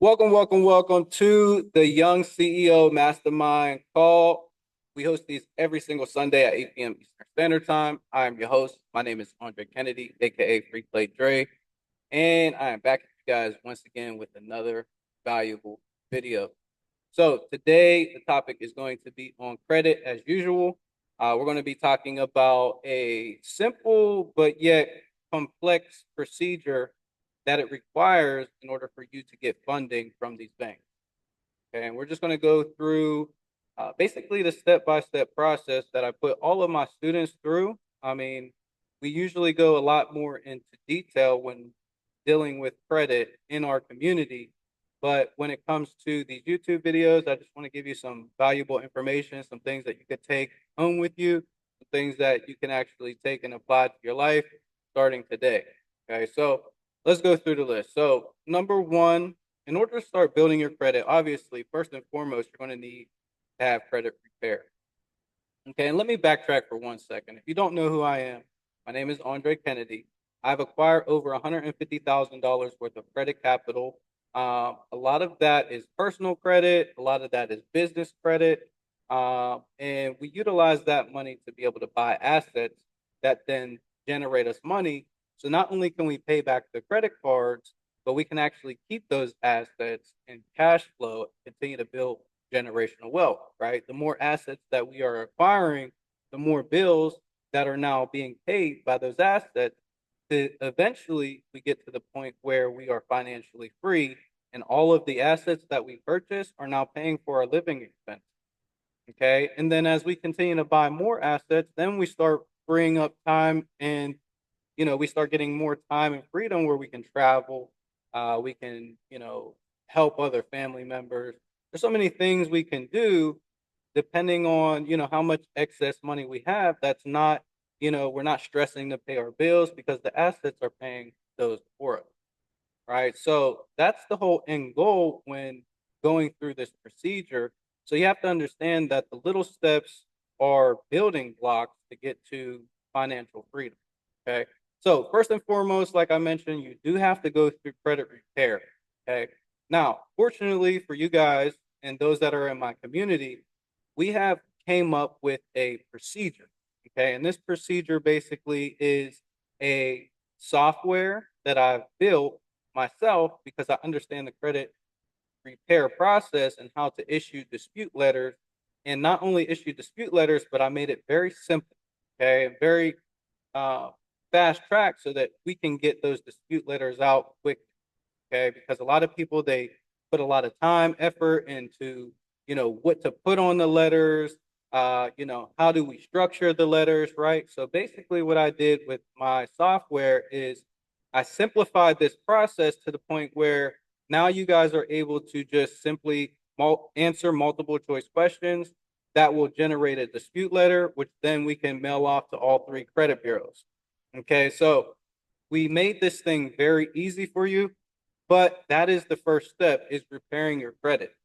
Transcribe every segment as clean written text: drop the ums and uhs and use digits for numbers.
Welcome to the Young CEO Mastermind call. We host these every single Sunday at 8 p.m. Eastern Standard Time. I am your host. My name is Andre Kennedy, aka Free Play Dre, and I am back with you guys once again with another valuable video. So today the topic is going to be on credit as usual. We're going to be talking about a simple but yet complex procedure that it requires in order for you to get funding from these banks. Okay, and we're just going to go through basically the step-by-step process that I put all of my students through. I mean, we usually go a lot more into detail when dealing with credit in our community, but when it comes to these YouTube videos, I just want to give you some valuable information, some things that you could take home with you, some things that you can actually take and apply to your life starting today. Okay, so let's go through the list. So number one, in order to start building your credit, obviously, first and foremost, you're going to need to have credit repair. Okay, and let me backtrack for 1 second. If you don't know who I am, my name is Andre Kennedy. I've acquired over $150,000 worth of credit capital. A lot of that is personal credit, a lot of that is business credit. And we utilize that money to be able to buy assets that then generate us money. So not only can we pay back the credit cards, but we can actually keep those assets and cash flow, continue to build generational wealth, right? The more assets that we are acquiring, the more bills that are now being paid by those assets. Eventually, we get to the point where we are financially free, and all of the assets that we purchase are now paying for our living expenses. Okay, and then as we continue to buy more assets, then we start freeing up time, and we start getting more time and freedom where we can travel, we can help other family members. There's so many things we can do depending on how much excess money we have. That's not, we're not stressing to pay our bills because the assets are paying those for us, right? So that's the whole end goal when going through this procedure. So you have to understand that the little steps are building blocks to get to financial freedom. Okay. So first and foremost, like I mentioned, you do have to go through credit repair. Okay. Now, fortunately for you guys and those that are in my community, we have came up with a procedure. Okay. And this procedure basically is a software that I've built myself because I understand the credit repair process and how to issue dispute letters. And not only issue dispute letters, but I made it very simple. Okay. Very uh, fast track so that we can get those dispute letters out quick. Okay, because a lot of people, they put a lot of time, effort into what to put on the letters. How do we structure the letters, right? So basically, what I did with my software is I simplified this process to the point where now you guys are able to just simply answer multiple choice questions that will generate a dispute letter, which then we can mail off to all three credit bureaus. Okay, so we made this thing very easy for you, but that is the first step, is repairing your credit,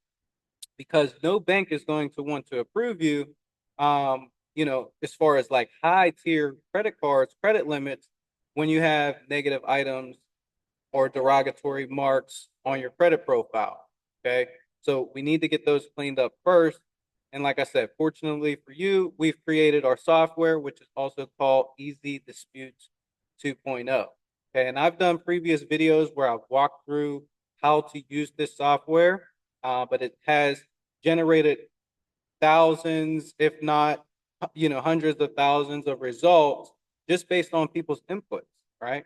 because no bank is going to want to approve you, as far as like high tier credit cards, credit limits, when you have negative items or derogatory marks on your credit profile. Okay. So we need to get those cleaned up first. And like I said, fortunately for you, we've created our software, which is also called Easy Disputes 2.0. Okay. And I've done previous videos where I've walked through how to use this software, but it has generated thousands, if not, hundreds of thousands of results just based on people's inputs, right?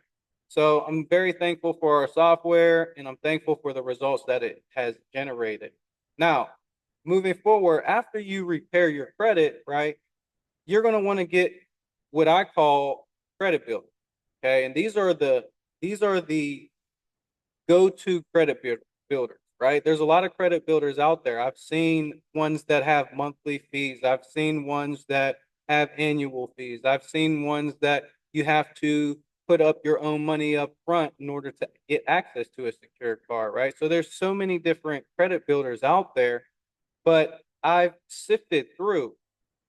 So I'm very thankful for our software, and I'm thankful for the results that it has generated. Now, moving forward, after you repair your credit, right, you're going to want to get what I call credit builders. Okay, and these are the go-to credit builders, right? There's a lot of credit builders out there. I've seen ones that have monthly fees. I've seen ones that have annual fees. I've seen ones that you have to put up your own money up front in order to get access to a secure card, right? So there's so many different credit builders out there, but I've sifted through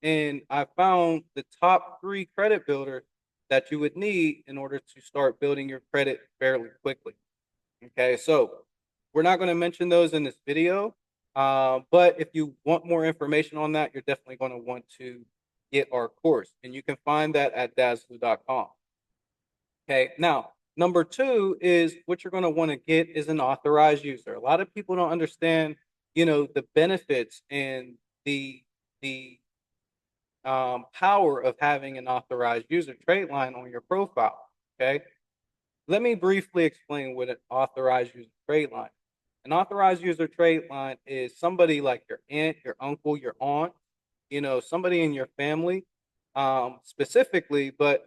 and I found the top three credit builders that you would need in order to start building your credit fairly quickly. Okay, so We're not going to mention those in this video, but if you want more information on that, you're definitely going to want to get our course, and you can find that at dazzlu.com. Okay, now number two is what you're going to want to get is an authorized user. A lot of people don't understand, the benefits and the the power of having an authorized user trait line on your profile. Okay, let me briefly explain what an authorized user trait line. An authorized user trait line is somebody like your aunt, your uncle, your aunt, somebody in your family, specifically, but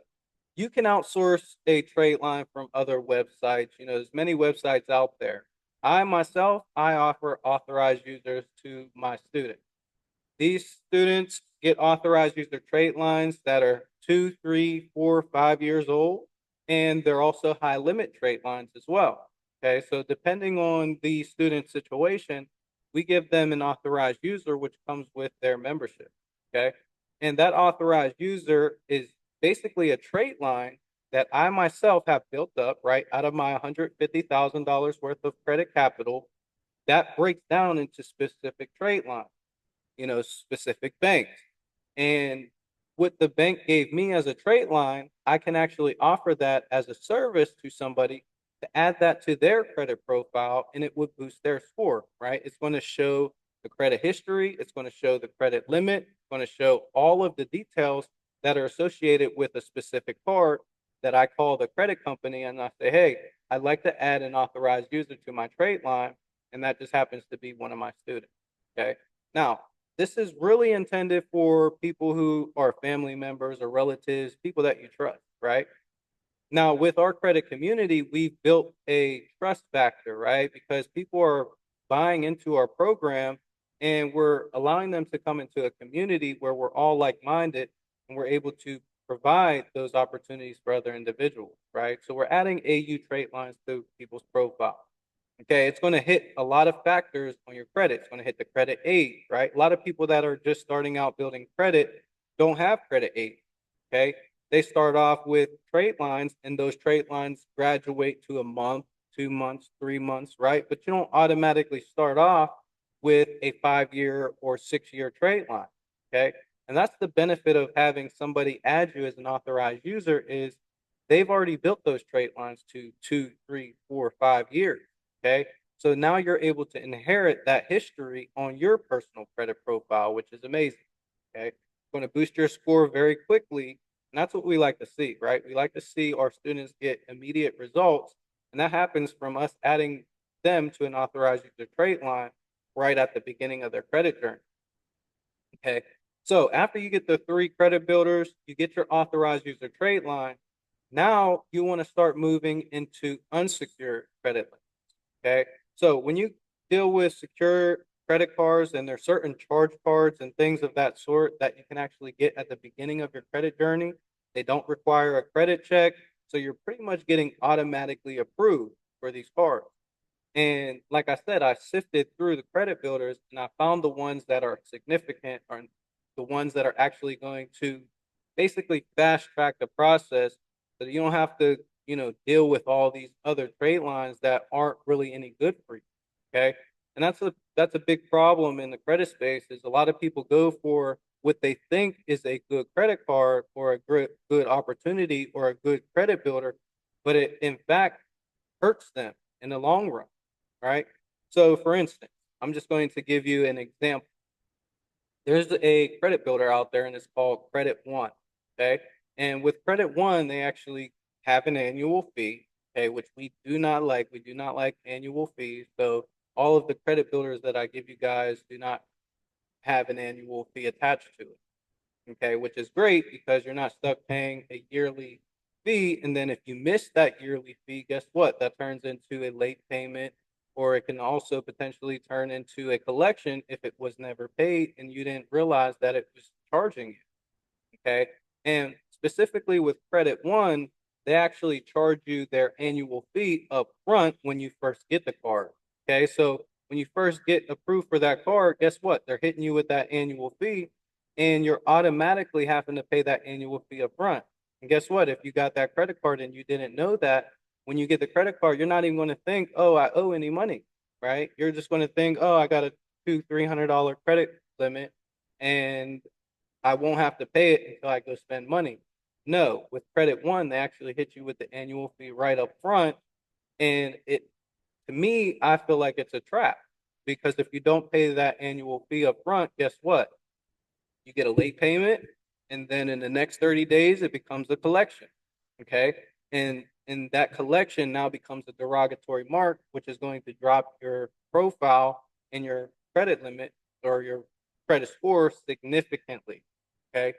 you can outsource a trade line from other websites. There's many websites out there. I offer authorized users to my students. These students get authorized user trait lines that are 2, 3, 4, 5 years old, and they're also high limit trait lines as well. Okay, so depending on the student situation, we give them an authorized user, which comes with their membership. Okay, and that authorized user is basically a trait line that I myself have built up right out of my $150,000 worth of credit capital that breaks down into specific trait lines, specific banks. And what the bank gave me as a trade line, I can actually offer that as a service to somebody to add that to their credit profile, and it would boost their score, right? It's going to show the credit history, it's going to show the credit limit, it's going to show all of the details that are associated with a specific card that I call the credit company and I say, hey, I'd like to add an authorized user to my trade line, and that just happens to be one of my students. Okay. Now, this is really intended for people who are family members or relatives, people that you trust, right? Now, with our credit community, we've built a trust factor, right? Because people are buying into our program and we're allowing them to come into a community where we're all like minded and we're able to provide those opportunities for other individuals, right? So we're adding AU trait lines to people's profile. Okay, it's going to hit a lot of factors on your credit. It's going to hit the credit aid, right? A lot of people that are just starting out building credit don't have credit aid. Okay, they start off with trade lines, and those trade lines graduate to a month, 2 months, 3 months, right? But you don't automatically start off with a 5 year or 6 year trade line. Okay, and that's the benefit of having somebody add you as an authorized user is they've already built those trade lines to 2, 3, 4, 5 years. Okay. So now you're able to inherit that history on your personal credit profile, which is amazing. Okay. It's going to boost your score very quickly. And that's what we like to see, right? We like to see our students get immediate results. And that happens from us adding them to an authorized user trait line right at the beginning of their credit journey. Okay. So after you get the 3 credit builders, you get your authorized user trait line. Now you want to start moving into unsecured credit lines. Okay. So when you deal with secure credit cards and there's certain charge cards and things of that sort that you can actually get at the beginning of your credit journey, they don't require a credit check. So you're pretty much getting automatically approved for these cards. And like I said, I sifted through the credit builders and I found the ones that are significant or the ones that are actually going to basically fast track the process so that you don't have to, deal with all these other trade lines that aren't really any good for you. Okay. And that's a big problem in the credit space is a lot of people go for what they think is a good credit card or a good opportunity or a good credit builder, but it in fact hurts them in the long run, right? So, for instance, I'm just going to give you an example. There's a credit builder out there, and it's called Credit One. Okay, and with Credit One, they actually have an annual fee. Okay, which we do not like. We do not like annual fees. So all of the credit builders that I give you guys do not have an annual fee attached to it. Okay, which is great because you're not stuck paying a yearly fee. And then if you miss that yearly fee, guess what? That turns into a late payment, or it can also potentially turn into a collection if it was never paid and you didn't realize that it was charging you. Okay. And specifically with Credit One, they actually charge you their annual fee up front when you first get the card. Okay. So when you first get approved for that card, guess what? They're hitting you with that annual fee and you're automatically having to pay that annual fee up front. And guess what? If you got that credit card and you didn't know that, when you get the credit card, you're not even going to think, oh, I owe any money, right? You're just going to think, oh, I got a $200-300 credit limit, and I won't have to pay it until I go spend money. No, with Credit One, they actually hit you with the annual fee right up front, and it to me, I feel like it's a trap because if you don't pay that annual fee up front, guess what? You get a late payment, and then in the next 30 days, it becomes a collection. Okay. And that collection now becomes a derogatory mark, which is going to drop your profile and your credit limit or your credit score significantly. Okay.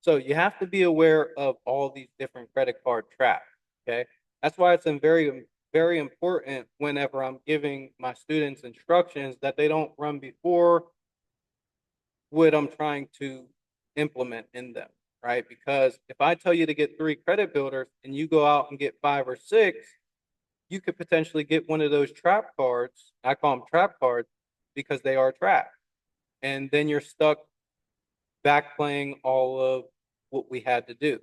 So you have to be aware of all these different credit card traps. Okay. That's why it's very important whenever I'm giving my students instructions that they don't run before what I'm trying to implement in them, right? Because if I tell you to get 3 credit builders and you go out and get 5 or 6, you could potentially get one of those trap cards. I call them trap cards because they are trapped. And then you're stuck back playing all of what we had to do.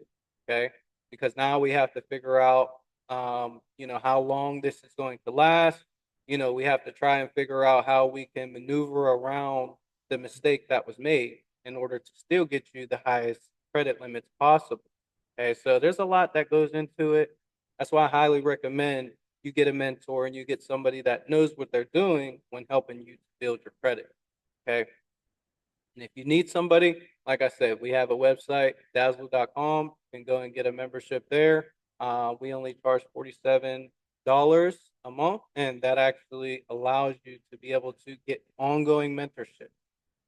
Okay. Because now we have to figure out, how long this is going to last. We have to try and figure out how we can maneuver around the mistake that was made in order to still get you the highest credit limits possible. Okay. So there's a lot that goes into it. That's why I highly recommend you get a mentor and you get somebody that knows what they're doing when helping you to build your credit. Okay. And if you need somebody, like I said, we have a website, dazzle.com. You can go and get a membership there. We only charge $47 a month, and that actually allows you to be able to get ongoing mentorship.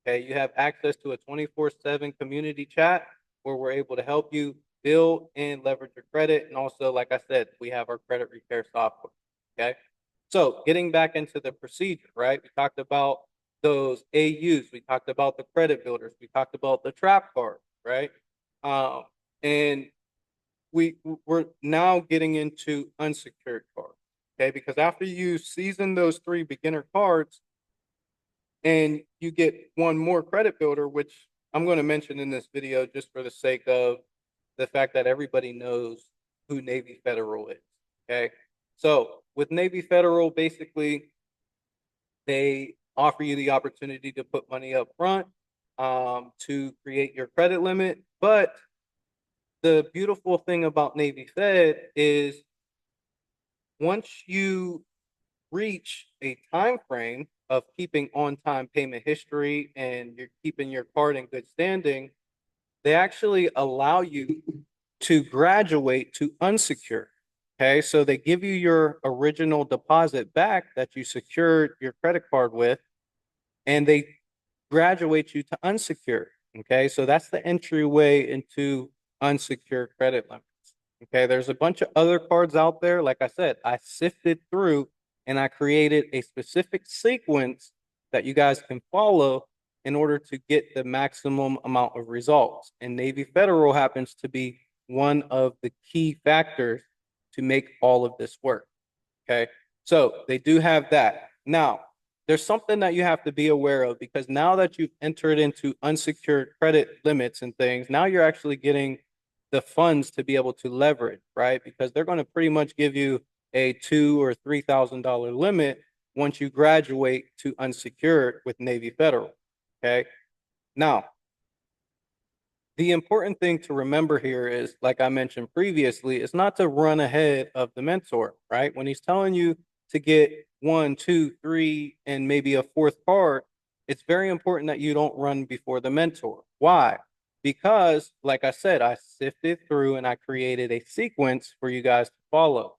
Okay, you have access to a 24/7 community chat where we're able to help you build and leverage your credit. And also, like I said, we have our credit repair software. Okay. So getting back into the procedure, right? We talked about those AUs, we talked about the credit builders, we talked about the trap card, right? Um, and we're now getting into unsecured cards. Okay, because after you season those 3 beginner cards, and you get one more credit builder, which I'm going to mention in this video just for the sake of the fact that everybody knows who Navy Federal is. Okay. So with Navy Federal, basically, they offer you the opportunity to put money up front to create your credit limit. But the beautiful thing about Navy Fed is once you reach a time frame of keeping on-time payment history and you're keeping your card in good standing, they actually allow you to graduate to unsecured. Okay, so they give you your original deposit back that you secured your credit card with, and they graduate you to unsecured. Okay, so that's the entryway into unsecured credit limits. Okay, there's a bunch of other cards out there. Like I said, I sifted through and I created a specific sequence that you guys can follow in order to get the maximum amount of results. And Navy Federal happens to be one of the key factors to make all of this work. Okay, so they do have that. Now, there's something that you have to be aware of because now that you've entered into unsecured credit limits and things, now you're actually getting the funds to be able to leverage, right? Because they're going to pretty much give you a $2,000 or $3,000 limit once you graduate to unsecured with Navy Federal. Okay. Now, the important thing to remember here is, like I mentioned previously, it's not to run ahead of the mentor, right? When he's telling you to get 1, 2, 3, and maybe a fourth card, it's very important that you don't run before the mentor. Why? Because, like I said, I sifted through and I created a sequence for you guys to follow.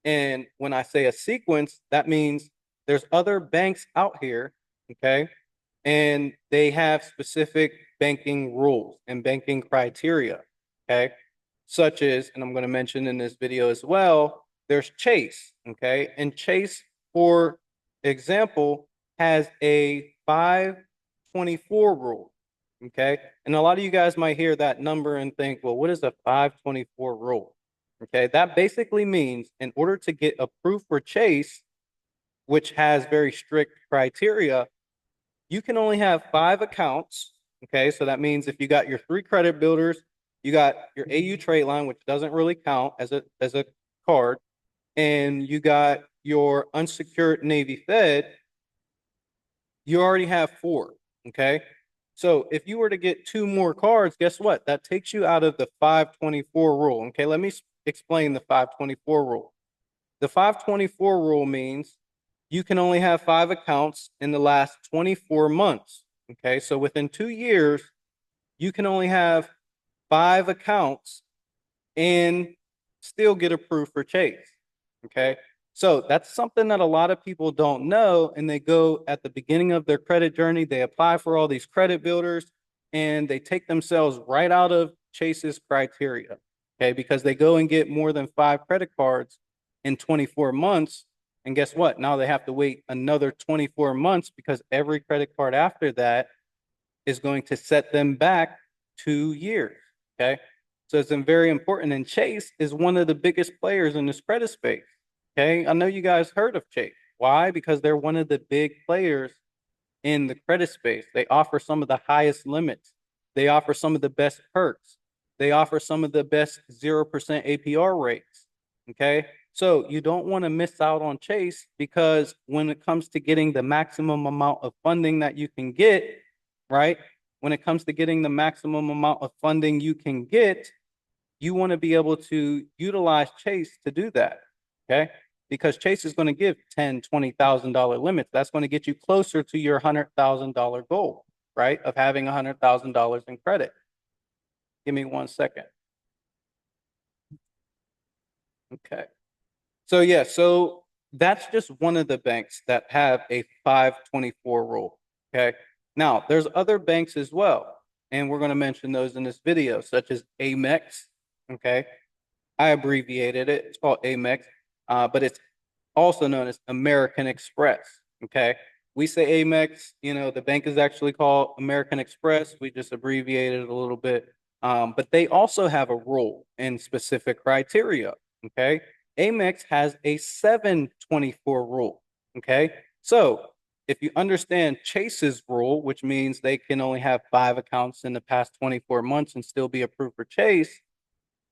And when I say a sequence, that means there's other banks out here, okay? And they have specific banking rules and banking criteria, okay? Such as, and I'm going to mention in this video as well, there's Chase, okay? And Chase, for example, has a 524 rule, okay? And a lot of you guys might hear that number and think, well, what is a 524 rule? Okay, that basically means in order to get approved for Chase, which has very strict criteria, you can only have 5 accounts. Okay, so that means if you got your 3 credit builders, you got your AU trade line, which doesn't really count as a card, and you got your unsecured Navy Fed, You already have four. Okay. So if you were to get two more cards, guess what? That takes you out of the 524 rule. Okay. Let me explain the 524 rule. The 524 rule means you can only have five accounts in the last 24 months. Okay. So within 2 years, you can only have five accounts and still get approved for Chase. Okay. So that's something that a lot of people don't know. And they go at the beginning of their credit journey, they apply for all these credit builders and they take themselves right out of Chase's criteria. Okay. Because they go and get more than five credit cards in 24 months. And guess what? Now they have to wait another 24 months because every credit card after that is going to set them back 2 years. Okay. So it's very important. And Chase is one of the biggest players in this credit space. Okay. I know you guys heard of Chase. Why? Because they're one of the big players in the credit space. They offer some of the highest limits. They offer some of the best perks. They offer some of the best 0% APR rates. Okay. So you don't want to miss out on Chase because when it comes to getting the maximum amount of funding that you can get, right? When it comes to getting the maximum amount of funding you can get, you want to be able to utilize Chase to do that. Okay. Because Chase is going to give $10,000, $20,000 limits. That's going to get you closer to your $100,000 goal, right? Of having $100,000 in credit. Give me 1 second. Okay. So yeah, so that's just one of the banks that have a 524 rule. Okay. Now there's other banks as well, and we're going to mention those in this video, such as Amex. Okay. I abbreviated it. It's called Amex, but it's also known as American Express. Okay. We say Amex, the bank is actually called American Express. We just abbreviated it a little bit. But they also have a rule and specific criteria. Okay. Amex has a 724 rule. Okay. So if you understand Chase's rule, which means they can only have five accounts in the past 24 months and still be approved for Chase,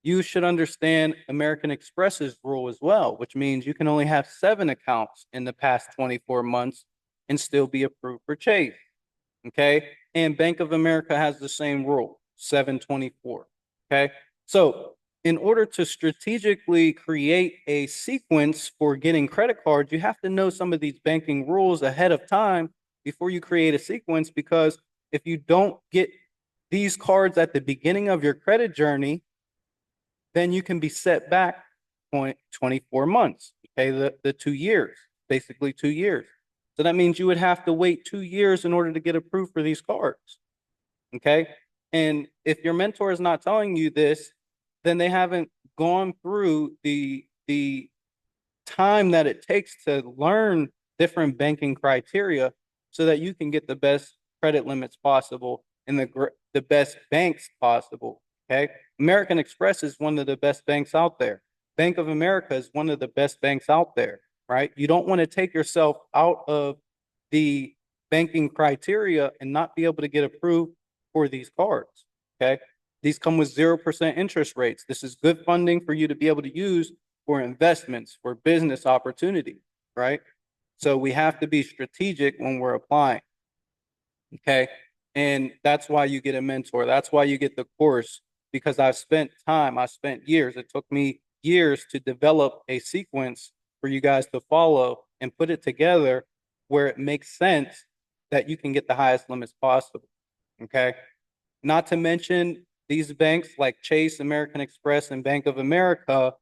you should understand American Express's rule as well, which means you can only have seven accounts in the past 24 months and still be approved for Chase. Okay. And Bank of America has the same rule, 724. Okay. So, in order to strategically create a sequence for getting credit cards, you have to know some of these banking rules ahead of time before you create a sequence. Because if you don't get these cards at the beginning of your credit journey, then you can be set back 24 months. Okay, the 2 years, basically 2 years. So that means you would have to wait 2 years in order to get approved for these cards. Okay. And if your mentor is not telling you this, then they haven't gone through the time that it takes to learn different banking criteria so that you can get the best credit limits possible and the best banks possible. Okay. American Express is one of the best banks out there. Bank of America is one of the best banks out there, right? You don't want to take yourself out of the banking criteria and not be able to get approved for these cards. Okay. These come with 0% interest rates. This is good funding for you to be able to use for investments, for business opportunity, right? So we have to be strategic when we're applying. Okay. And that's why you get a mentor. That's why you get the course, because I've spent time, I spent years. It took me years to develop a sequence for you guys to follow and put it together where it makes sense that you can get the highest limits possible. Okay. Not to mention these banks like Chase, American Express, and Bank of America,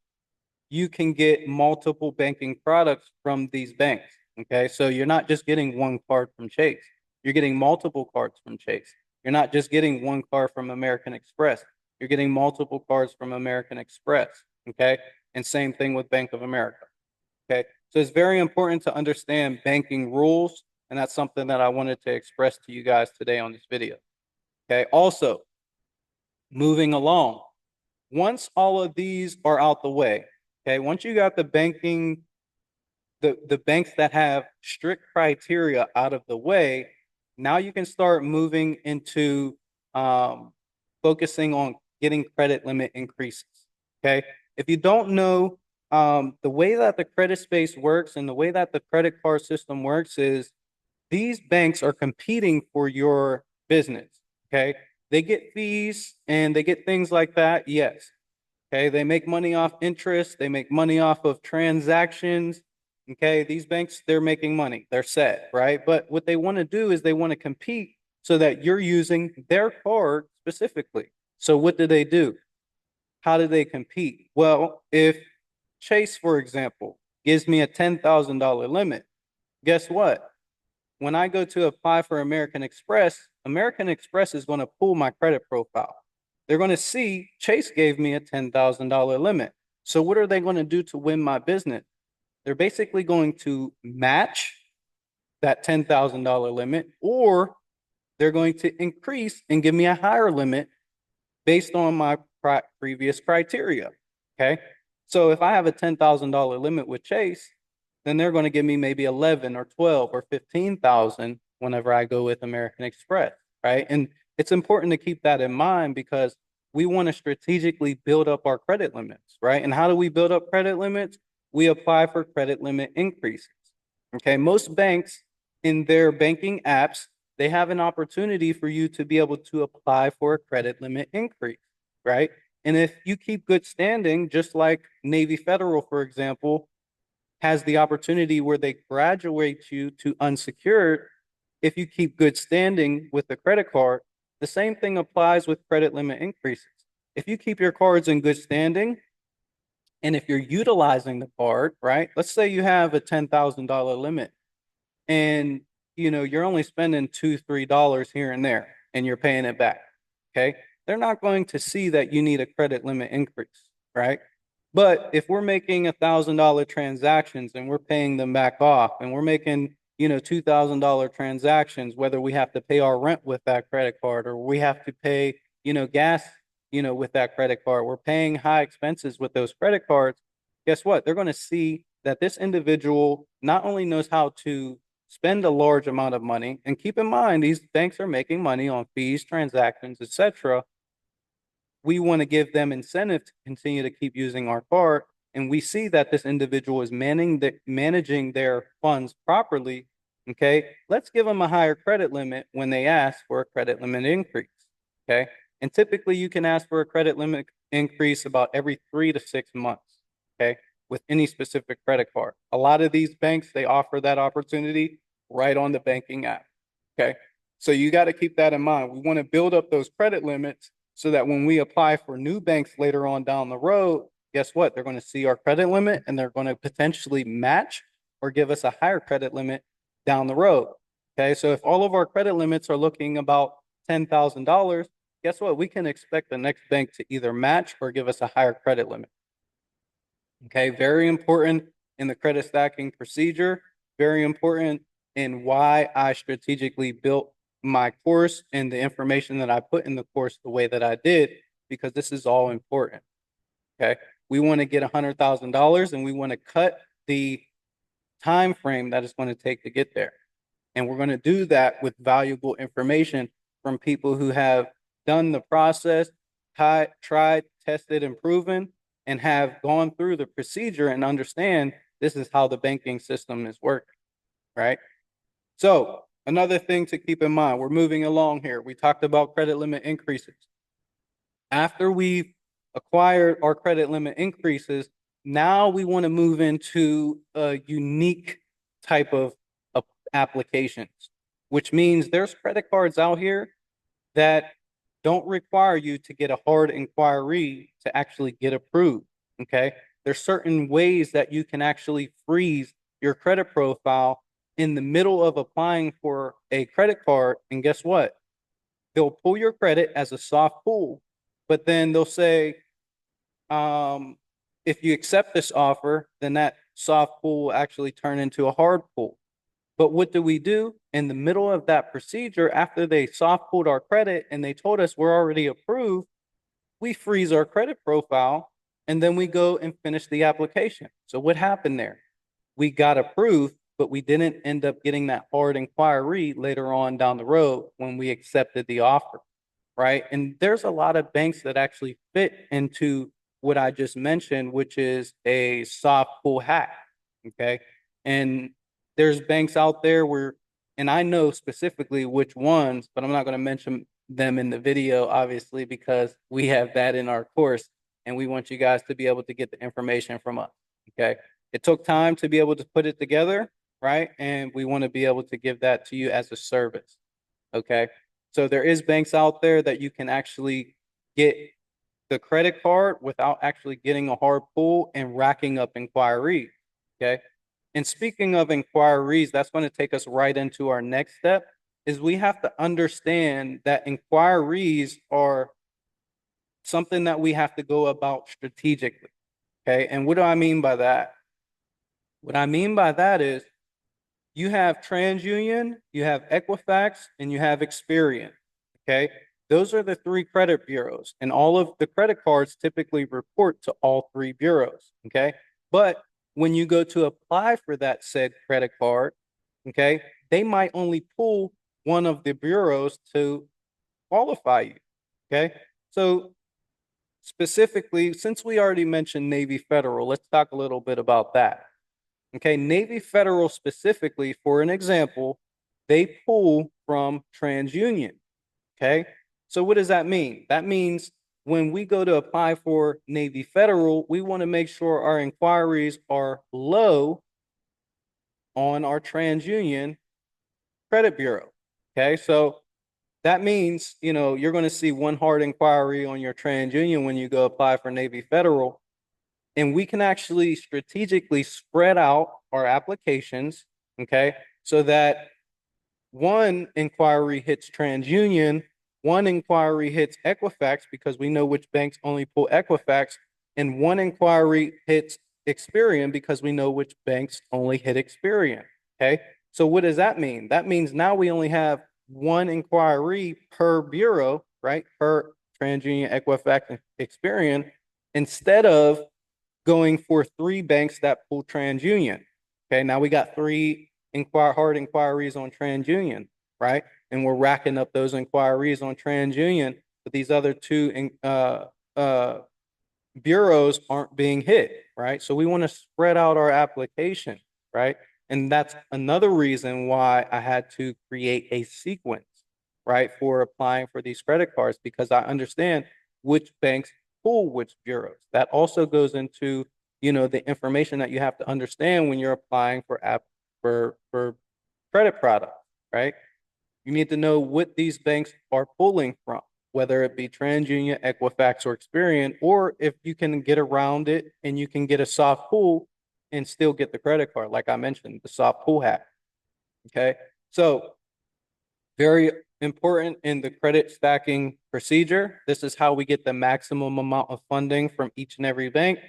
you can get multiple banking products from these banks. Okay. So you're not just getting one card from Chase, you're getting multiple cards from Chase. You're not just getting one card from American Express, you're getting multiple cards from American Express. Okay. And same thing with Bank of America. Okay. So it's very important to understand banking rules. And that's something that I wanted to express to you guys today on this video. Okay. Also, moving along, once all of these are out the way, okay, once you got the banks that have strict criteria out of the way, now you can start moving into focusing on getting credit limit increases. Okay. If you don't know the way that the credit space works and the way that the credit card system works is these banks are competing for your business. Okay. They get fees and they get things like that. Yes. Okay. They make money off interest. They make money off of transactions. Okay. These banks, they're making money. They're set, right? But what they want to do is they want to compete so that you're using their card specifically. So what do? How do they compete? Well, if Chase, for example, gives me a $10,000 limit, guess what? When I go to apply for American Express is going to pull my credit profile. They're going to see Chase gave me a $10,000 limit. So what are they going to do to win my business? They're basically going to match that $10,000 limit, or they're going to increase and give me a higher limit based on my previous criteria. Okay. So if I have a $10,000 limit with Chase, then they're going to give me maybe 11 or 12 or 15,000 whenever I go with American Express. Right. And it's important to keep that in mind because we want to strategically build up our credit limits. Right. And how do we build up credit limits? We apply for credit limit increases. Okay. Most banks in their banking apps, they have an opportunity for you to be able to apply for a credit limit increase, right? And if you keep good standing, just like Navy Federal, for example, has the opportunity where they graduate you to unsecured, if you keep good standing with the credit card, the same thing applies with credit limit increases. If you keep your cards in good standing, and if you're utilizing the card, right? Let's say you have a $10,000 limit and you're only spending $2, $3 here and there and you're paying it back. Okay. They're not going to see that you need a credit limit increase, right? But if we're making $1,000 transactions and we're paying them back off and we're making, $2,000 transactions, whether we have to pay our rent with that credit card or we have to pay, gas, with that credit card, we're paying high expenses with those credit cards. Guess what? They're going to see that this individual not only knows how to spend a large amount of money, and keep in mind, these banks are making money on fees, transactions, etc. We want to give them incentive to continue to keep using our card. And we see that this individual is managing their funds properly. Okay. Let's give them a higher credit limit when they ask for a credit limit increase. Okay. And typically you can ask for a credit limit increase about every 3 to 6 months. Okay. With any specific credit card. A lot of these banks, they offer that opportunity right on the banking app. Okay. So you got to keep that in mind. We want to build up those credit limits so that when we apply for new banks later on down the road, guess what? They're going to see our credit limit and they're going to potentially match or give us a higher credit limit down the road. Okay. So if all of our credit limits are looking about $10,000, guess what? We can expect the next bank to either match or give us a higher credit limit. Okay. Very important in the credit stacking procedure. Very important in why I strategically built my course and the information that I put in the course the way that I did, because this is all important. Okay. We want to get $100,000 and we want to cut the time frame that it's going to take to get there. And we're going to do that with valuable information from people who have done the process, tried, tested, and proven, and have gone through the procedure and understand this is how the banking system is working, right? So another thing to keep in mind, we're moving along here. We talked about credit limit increases. After we've acquired our credit limit increases, now we want to move into a unique type of applications, which means there's credit cards out here that don't require you to get a hard inquiry to actually get approved. Okay. There's certain ways that you can actually freeze your credit profile in the middle of applying for a credit card. And guess what? They'll pull your credit as a soft pull, but then they'll say, if you accept this offer, then that soft pull will actually turn into a hard pull. But what do we do in the middle of that procedure after they soft pulled our credit and they told us we're already approved? We freeze our credit profile and then we go and finish the application. So what happened there? We got approved, but we didn't end up getting that hard inquiry later on down the road when we accepted the offer, right? And there's a lot of banks that actually fit into what I just mentioned, which is a soft pull hack, okay? And there's banks out there where And I know specifically which ones, but I'm not going to mention them in the video, obviously, because we have that in our course and we want you guys to be able to get the information from us. Okay. It took time to be able to put it together, right? And we want to be able to give that to you as a service. Okay. So there is banks out there that you can actually get the credit card without actually getting a hard pull and racking up inquiries. Okay. And speaking of inquiries, that's going to take us right into our next step is we have to understand that inquiries are something that we have to go about strategically. Okay. And what do I mean by that? What I mean by that is you have TransUnion, you have Equifax, and you have Experian. Okay. Those are the three credit bureaus, and all of the credit cards typically report to all three bureaus. Okay. But when you go to apply for that said credit card, okay, they might only pull one of the bureaus to qualify you. Okay. So specifically, since we already mentioned Navy Federal, let's talk a little bit about that. Okay, Navy Federal specifically, for an example, they pull from TransUnion. Okay, so what does that mean? That means when we go to apply for Navy Federal, we want to make sure our inquiries are low on our TransUnion credit bureau. Okay, so that means, you're going to see one hard inquiry on your TransUnion when you go apply for Navy Federal. And we can actually strategically spread out our applications, okay, so that one inquiry hits TransUnion, one inquiry hits Equifax because we know which banks only pull Equifax, and one inquiry hits Experian because we know which banks only hit Experian. Okay. So what does that mean? That means now we only have one inquiry per bureau, right? Per TransUnion, Equifax, and Experian, instead of going for three banks that pull TransUnion. Okay, now we got three hard inquiries on TransUnion, right? And we're racking up those inquiries on TransUnion, but these other two uh, bureaus aren't being hit, right? So we want to spread out our application, right? And that's another reason why I had to create a sequence, right, for applying for these credit cards because I understand which banks pull which bureaus. That also goes into, the information that you have to understand when you're applying for credit products, right? You need to know what these banks are pulling from, whether it be TransUnion, Equifax, or Experian, or if you can get around it and you can get a soft pull and still get the credit card, like I mentioned, the soft pull hack. Okay. So very important in the credit stacking procedure. This is how we get the maximum amount of funding from each and every bank.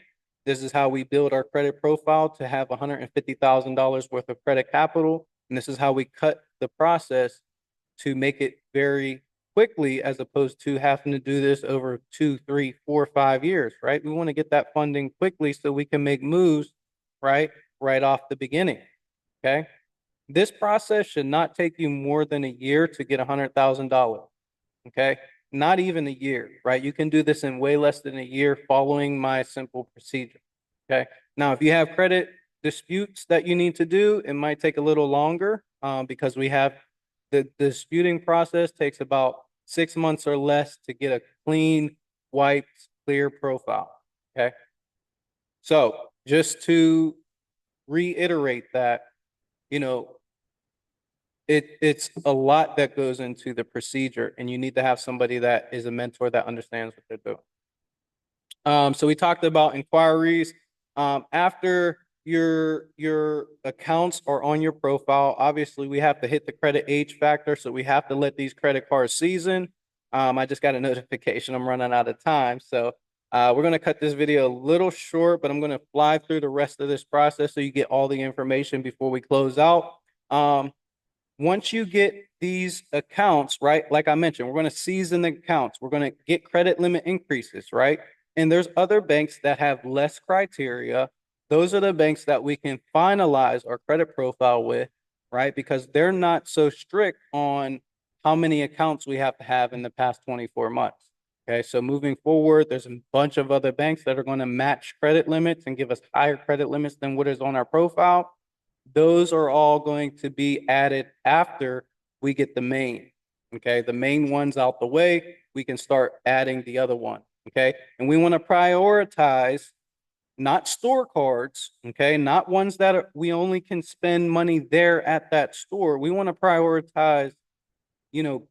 This is how we build our credit profile to have $150,000 worth of credit capital. And this is how we cut the process to make it very quickly as opposed to having to do this over 2, 3, 4, 5 years, right? We want to get that funding quickly so we can make moves, right? Right off the beginning. Okay. This process should not take you more than a year to get $100,000. Okay. Not even a year, right? You can do this in way less than a year following my simple procedure. Okay. Now, if you have credit disputes that you need to do, it might take a little longer because we have the disputing process takes about 6 months or less to get a clean, wiped, clear profile. Okay. So just to reiterate that, you know, it's a lot that goes into the procedure, and you need to have somebody that is a mentor that understands what they're doing. So we talked about inquiries. After your accounts are on your profile, obviously we have to hit the credit age factor, so we have to let these credit cards season. I just got a notification I'm running out of time, so we're going to cut this video a little short, but I'm going to fly through the rest of this process so you get all the information before we close out. Once you get these accounts, right, like I mentioned, we're going to season the accounts. We're going to get credit limit increases, right? And there's other banks that have less criteria. Those are the banks that we can finalize our credit profile with, right? Because they're not so strict on how many accounts we have to have in the past 24 months. Okay, so moving forward, there's a bunch of other banks that are going to match credit limits and give us higher credit limits than what is on our profile. Those are all going to be added after we get the main. Okay, the main one's out the way, we can start adding the other one. Okay, and we want to prioritize not store cards, okay, not ones that we only can spend money there at that store. We want to prioritize,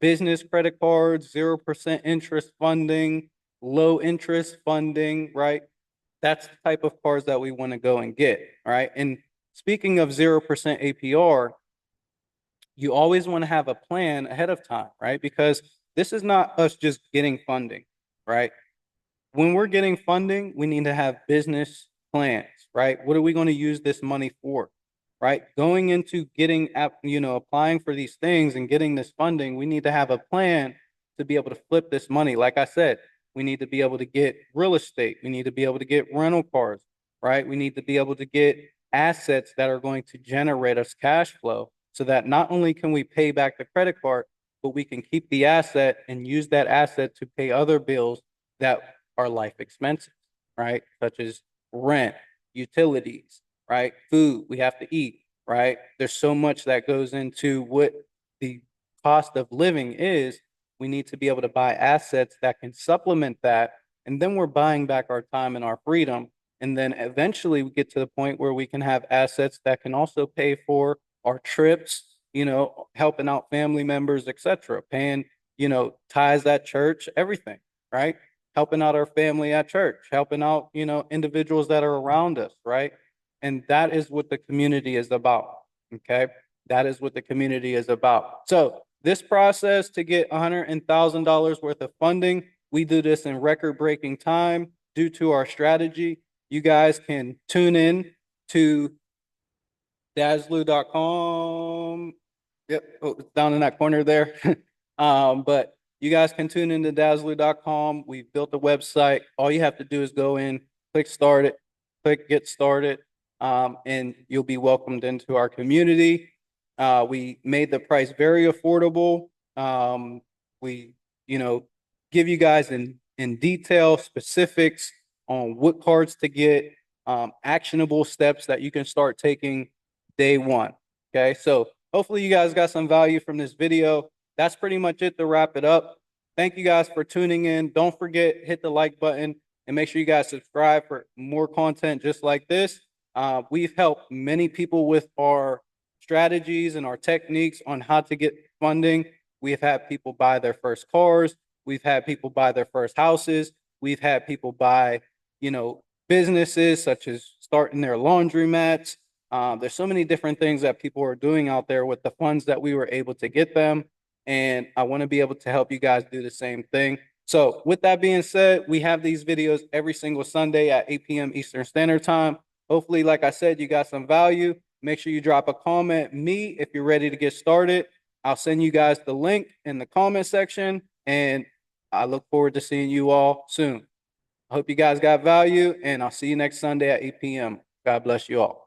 business credit cards, 0% interest funding, low interest funding, right? That's the type of cards that we want to go and get, right? And speaking of 0% APR, you always want to have a plan ahead of time, right? Because this is not us just getting funding, right? When we're getting funding, we need to have business plans, right? What are we going to use this money for, right? Going into getting, applying for these things and getting this funding, we need to have a plan to be able to flip this money. Like I said, we need to be able to get real estate. We need to be able to get rental cars, right? We need to be able to get assets that are going to generate us cash flow so that not only can we pay back the credit card, but we can keep the asset and use that asset to pay other bills that are life expenses, right? Such as rent, utilities, right? Food we have to eat, right? There's so much that goes into what the cost of living is. We need to be able to buy assets that can supplement that. And then we're buying back our time and our freedom. And then eventually we get to the point where we can have assets that can also pay for our trips, helping out family members, etc., paying, ties at church, everything, right? Helping out our family at church, helping out, individuals that are around us, right? And that is what the community is about. Okay. That is what the community is about. So this process to get $100,000 worth of funding, we do this in record-breaking time due to our strategy. You guys can tune in to Dazzlu.com. Yep, it's down in that corner there. But you guys can tune into Dazzlu.com. We've built a website. All you have to do is go in, click start it, click get started, and you'll be welcomed into our community. We made the price very affordable. We, give you guys in detail specifics on what cards to get, actionable steps that you can start taking day one. Okay, so hopefully you guys got some value from this video. That's pretty much it to wrap it up. Thank you guys for tuning in. Don't forget, hit the like button and make sure you guys subscribe for more content just like this. We've helped many people with our strategies and our techniques on how to get funding. We've had people buy their first cars. We've had people buy their first houses. We've had people buy, businesses such as starting their laundromats. There's so many different things that people are doing out there with the funds that we were able to get them. And I want to be able to help you guys do the same thing. So with that being said, we have these videos every single Sunday at 8 p.m. Eastern Standard Time. Hopefully, like I said, you got some value. Make sure you drop a comment me if you're ready to get started. I'll send you guys the link in the comment section. And I look forward to seeing you all soon. I hope you guys got value, and I'll see you next Sunday at 8 p.m. God bless you all.